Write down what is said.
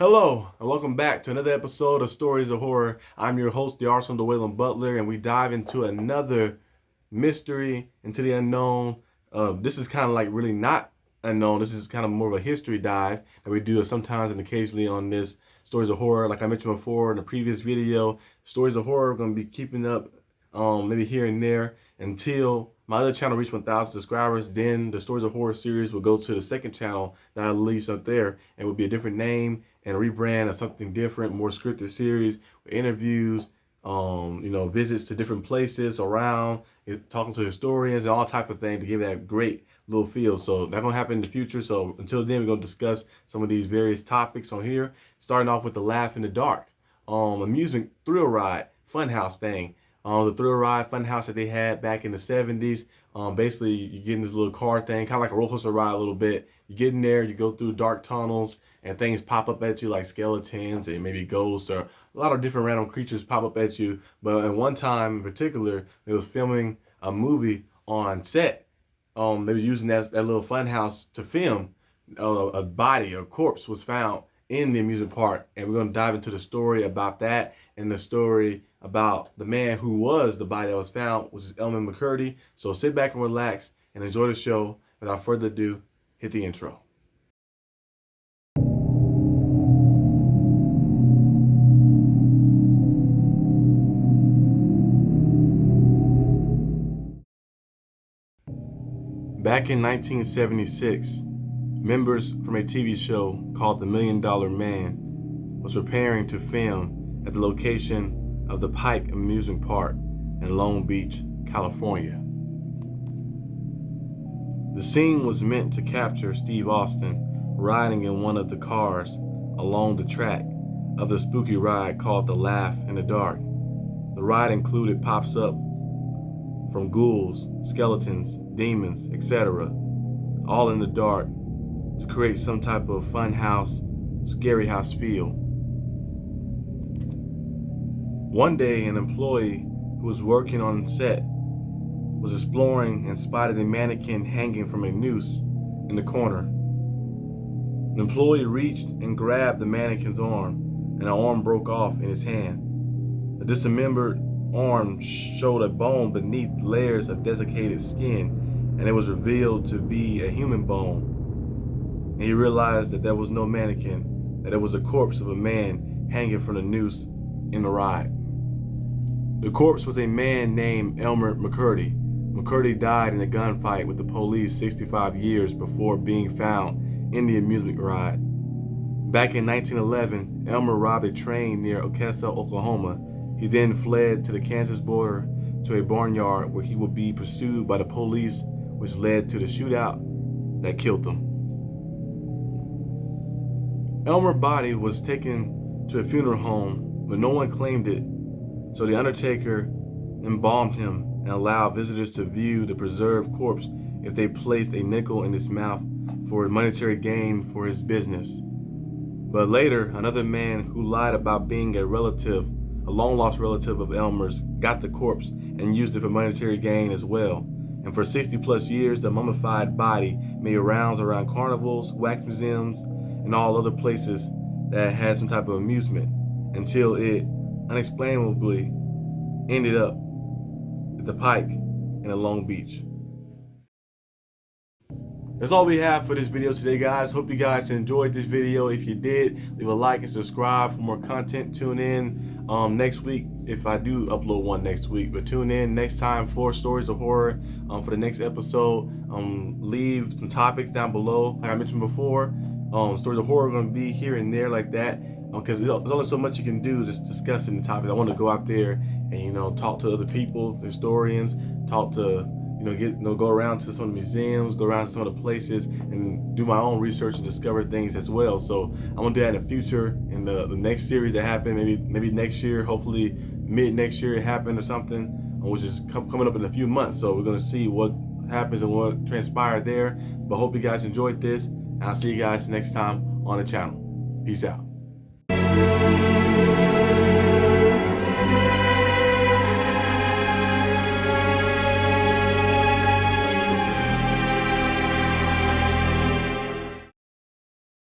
Hello, and welcome back to another episode of Stories of Horror. I'm your host, the Arsenal DeWayland Butler, and we dive into another mystery, into the unknown. This is kind of like really not unknown. This is kind of more of a history dive that we do sometimes and occasionally on this Stories of Horror. Like I mentioned before in the previous video, Stories of Horror are going to be keeping up maybe here and there until my other channel reached 1,000 subscribers. Then the Stories of Horror series will go to the second channel that I released up there, and it will be a different name and a rebrand of something different, more scripted series with interviews, visits to different places around, talking to historians and all type of thing to give that great little feel. So that's gonna happen in the future. So until then, we're gonna discuss some of these various topics on here, starting off with the Laugh in the Dark, amusement thrill ride, funhouse thing. The thrill ride funhouse that they had back in the 70s. Basically, you get in this little car thing, kind of like a roller coaster ride a little bit. You get in there, you go through dark tunnels, and things pop up at you like skeletons and maybe ghosts or a lot of different random creatures pop up at you. But at one time in particular, they was filming a movie on set. They were using that little funhouse to film. A body, a corpse was found in the amusement park, and we're going to dive into the story about that and the story about the man who was the body that was found, which is Elmer Mccurdy. So sit back and relax and enjoy the show. Without further ado, hit the intro. Back in 1976, members from a TV show called The $1 Million Man was preparing to film at the location of the Pike Amusement Park in Long Beach, California. The scene was meant to capture Steve Austin riding in one of the cars along the track of the spooky ride called The Laugh in the Dark. The ride included pops up from ghouls, skeletons, demons, etc., all in the dark to create some type of fun house, scary house feel. One day, an employee who was working on set was exploring and spotted a mannequin hanging from a noose in the corner. An employee reached and grabbed the mannequin's arm, and an arm broke off in his hand. The dismembered arm showed a bone beneath layers of desiccated skin, and it was revealed to be a human bone. And he realized that there was no mannequin, that it was a corpse of a man hanging from the noose in the ride. The corpse was a man named Elmer Mccurdy. Mccurdy died in a gunfight with the police 65 years before being found in the amusement ride. Back in 1911, Elmer robbed a train near Okesa, Oklahoma. He then fled to the Kansas border to a barnyard where he would be pursued by the police, which led to the shootout that killed him. Elmer's body was taken to a funeral home, but no one claimed it. So the undertaker embalmed him and allowed visitors to view the preserved corpse if they placed a nickel in his mouth for monetary gain for his business. But later, another man who lied about being a long-lost relative of Elmer's, got the corpse and used it for monetary gain as well. And for 60 plus years, the mummified body made rounds around carnivals, wax museums, and all other places that had some type of amusement until it unexplainably ended up at the Pike in Long Beach. That's all we have for this video today, guys. Hope you guys enjoyed this video. If you did, leave a like and subscribe for more content. Tune in next week if I do upload one next week. But tune in next time for Stories of Horror for the next episode. Leave some topics down below. Like I mentioned before, Stories of Horror are going to be here and there like that. Because there's only so much you can do just discussing the topic. I want to go out there and talk to other people, historians, talk to go around to some of the museums, go around to some of the places, and do my own research and discover things as well. So I'm gonna do that in the future in the next series that happen, maybe next year, hopefully mid next year it happened or something, which is coming up in a few months. So we're gonna see what happens and what transpired there. But hope you guys enjoyed this, and I'll see you guys next time on the channel. Peace out.